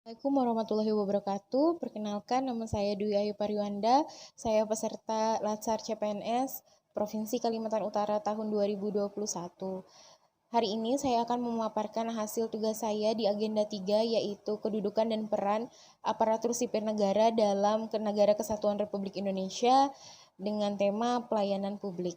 Assalamualaikum warahmatullahi wabarakatuh. Perkenalkan, nama saya Dwi Ayu Pariwanda. Saya peserta Latsar CPNS Provinsi Kalimantan Utara tahun 2021. Hari ini saya akan memaparkan hasil tugas saya di agenda 3, yaitu kedudukan dan peran aparatur sipil negara dalam Negara Kesatuan Republik Indonesia dengan tema pelayanan publik.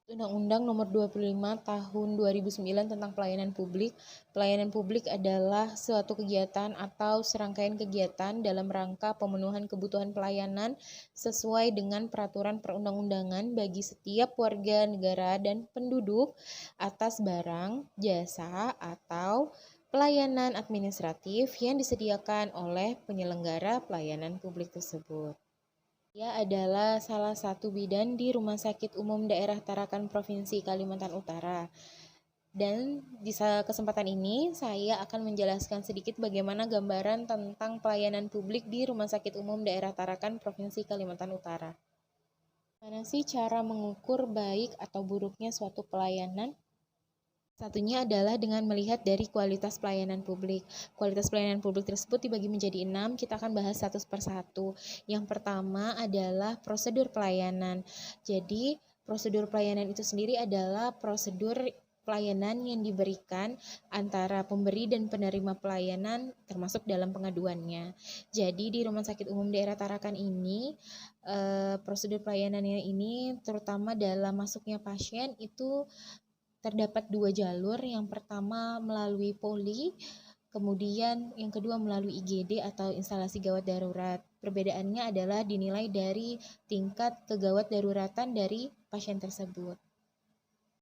Undang-Undang Nomor 25 Tahun 2009 tentang Pelayanan Publik. Pelayanan publik adalah suatu kegiatan atau serangkaian kegiatan dalam rangka pemenuhan kebutuhan pelayanan sesuai dengan peraturan perundang-undangan bagi setiap warga negara dan penduduk atas barang, jasa, atau pelayanan administratif yang disediakan oleh penyelenggara pelayanan publik tersebut. Ia adalah salah satu bidan di Rumah Sakit Umum Daerah Tarakan Provinsi Kalimantan Utara. Dan di kesempatan ini saya akan menjelaskan sedikit bagaimana gambaran tentang pelayanan publik di Rumah Sakit Umum Daerah Tarakan Provinsi Kalimantan Utara. Mana sih cara mengukur baik atau buruknya suatu pelayanan? Satunya adalah dengan melihat dari kualitas pelayanan publik. Kualitas pelayanan publik tersebut dibagi menjadi 6, kita akan bahas satu per satu. Yang pertama adalah prosedur pelayanan. Jadi, prosedur pelayanan itu sendiri adalah prosedur pelayanan yang diberikan antara pemberi dan penerima pelayanan termasuk dalam pengaduannya. Jadi di Rumah Sakit Umum Daerah Tarakan ini, prosedur pelayanannya ini terutama dalam masuknya pasien itu terdapat 2 jalur, yang pertama melalui poli, kemudian yang kedua melalui IGD atau instalasi gawat darurat. Perbedaannya adalah dinilai dari tingkat kegawat daruratan dari pasien tersebut.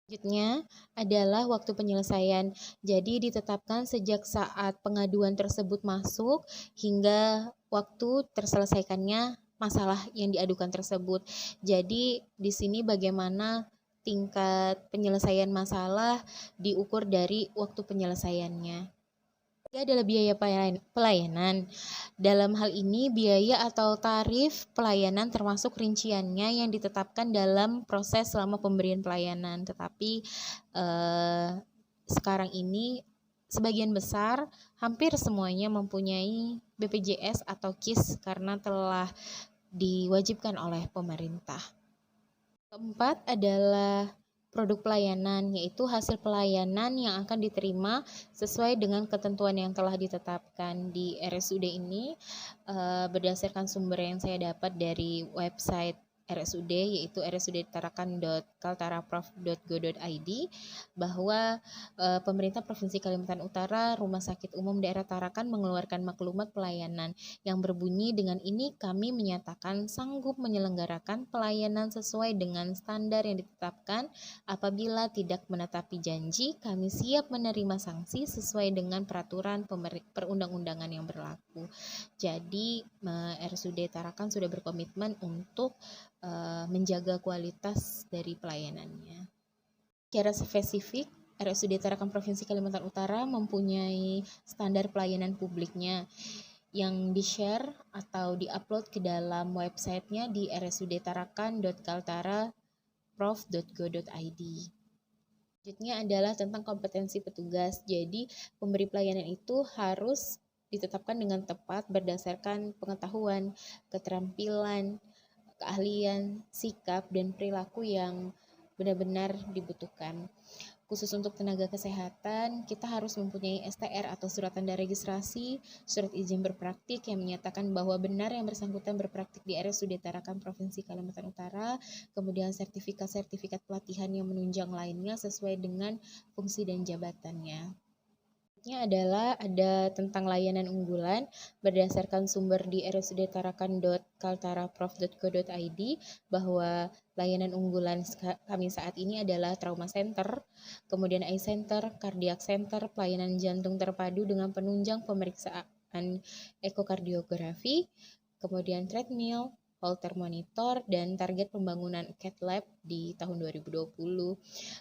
Selanjutnya adalah waktu penyelesaian. Jadi ditetapkan sejak saat pengaduan tersebut masuk hingga waktu terselesaikannya masalah yang diadukan tersebut. Jadi di sini bagaimana tingkat penyelesaian masalah diukur dari waktu penyelesaiannya. Ini adalah biaya pelayanan. Dalam hal ini, biaya atau tarif pelayanan termasuk rinciannya yang ditetapkan dalam proses selama pemberian pelayanan. Tetapi sekarang ini sebagian besar, hampir semuanya mempunyai BPJS atau KIS karena telah diwajibkan oleh pemerintah. Keempat adalah produk pelayanan, yaitu hasil pelayanan yang akan diterima sesuai dengan ketentuan yang telah ditetapkan di RSUD ini. Berdasarkan sumber yang saya dapat dari website RSUD, yaitu rsudtarakan.kaltaraprof.go.id, bahwa pemerintah Provinsi Kalimantan Utara, Rumah Sakit Umum Daerah Tarakan mengeluarkan maklumat pelayanan yang berbunyi, dengan ini kami menyatakan sanggup menyelenggarakan pelayanan sesuai dengan standar yang ditetapkan. Apabila tidak menetapi janji, kami siap menerima sanksi sesuai dengan peraturan perundang-undangan yang berlaku. Jadi RSUD Tarakan sudah berkomitmen untuk menjaga kualitas dari pelayanannya. Secara spesifik, RSUD Tarakan Provinsi Kalimantan Utara mempunyai standar pelayanan publiknya yang di-share atau di-upload ke dalam websitenya di rsudtarakan.kaltara.prof.go.id. Selanjutnya adalah tentang kompetensi petugas. Jadi, pemberi pelayanan itu harus ditetapkan dengan tepat berdasarkan pengetahuan, keterampilan, keahlian, sikap, dan perilaku yang benar-benar dibutuhkan. Khusus untuk tenaga kesehatan, kita harus mempunyai STR atau surat tanda registrasi, surat izin berpraktik yang menyatakan bahwa benar yang bersangkutan berpraktik di RSUD Tarakan Provinsi Kalimantan Utara, kemudian sertifikat-sertifikat pelatihan yang menunjang lainnya sesuai dengan fungsi dan jabatannya. Adalah ada tentang layanan unggulan berdasarkan sumber di rsudtarakan.kaltaraprof.go.id bahwa layanan unggulan kami saat ini adalah trauma center, kemudian eye center, cardiac center, pelayanan jantung terpadu dengan penunjang pemeriksaan ekokardiografi, kemudian treadmill, Holter monitor, dan target pembangunan cath lab di tahun 2020.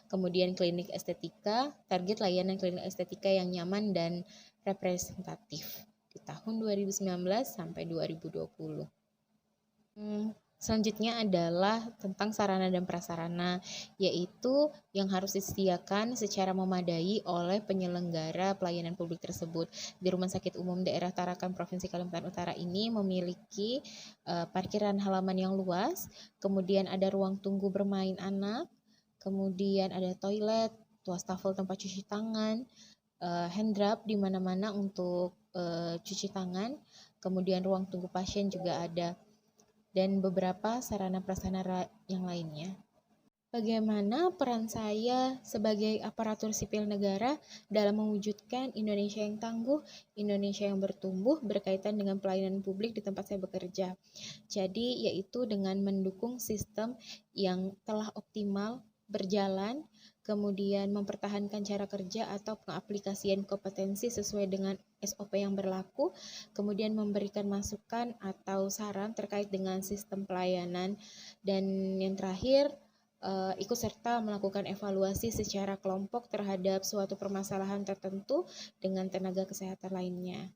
Kemudian klinik estetika, target layanan klinik estetika yang nyaman dan representatif di tahun 2019 sampai 2020. Selanjutnya adalah tentang sarana dan prasarana, yaitu yang harus disediakan secara memadai oleh penyelenggara pelayanan publik tersebut. Di Rumah Sakit Umum Daerah Tarakan Provinsi Kalimantan Utara ini memiliki parkiran halaman yang luas, kemudian ada ruang tunggu bermain anak, kemudian ada toilet, wastafel tempat cuci tangan, hand drap di mana-mana untuk cuci tangan, kemudian ruang tunggu pasien juga ada, dan beberapa sarana prasarana yang lainnya. Bagaimana peran saya sebagai aparatur sipil negara dalam mewujudkan Indonesia yang tangguh, Indonesia yang bertumbuh berkaitan dengan pelayanan publik di tempat saya bekerja? Jadi, yaitu dengan mendukung sistem yang telah optimal berjalan, kemudian mempertahankan cara kerja atau pengaplikasian kompetensi sesuai dengan SOP yang berlaku, kemudian memberikan masukan atau saran terkait dengan sistem pelayanan, dan yang terakhir, ikut serta melakukan evaluasi secara kelompok terhadap suatu permasalahan tertentu dengan tenaga kesehatan lainnya.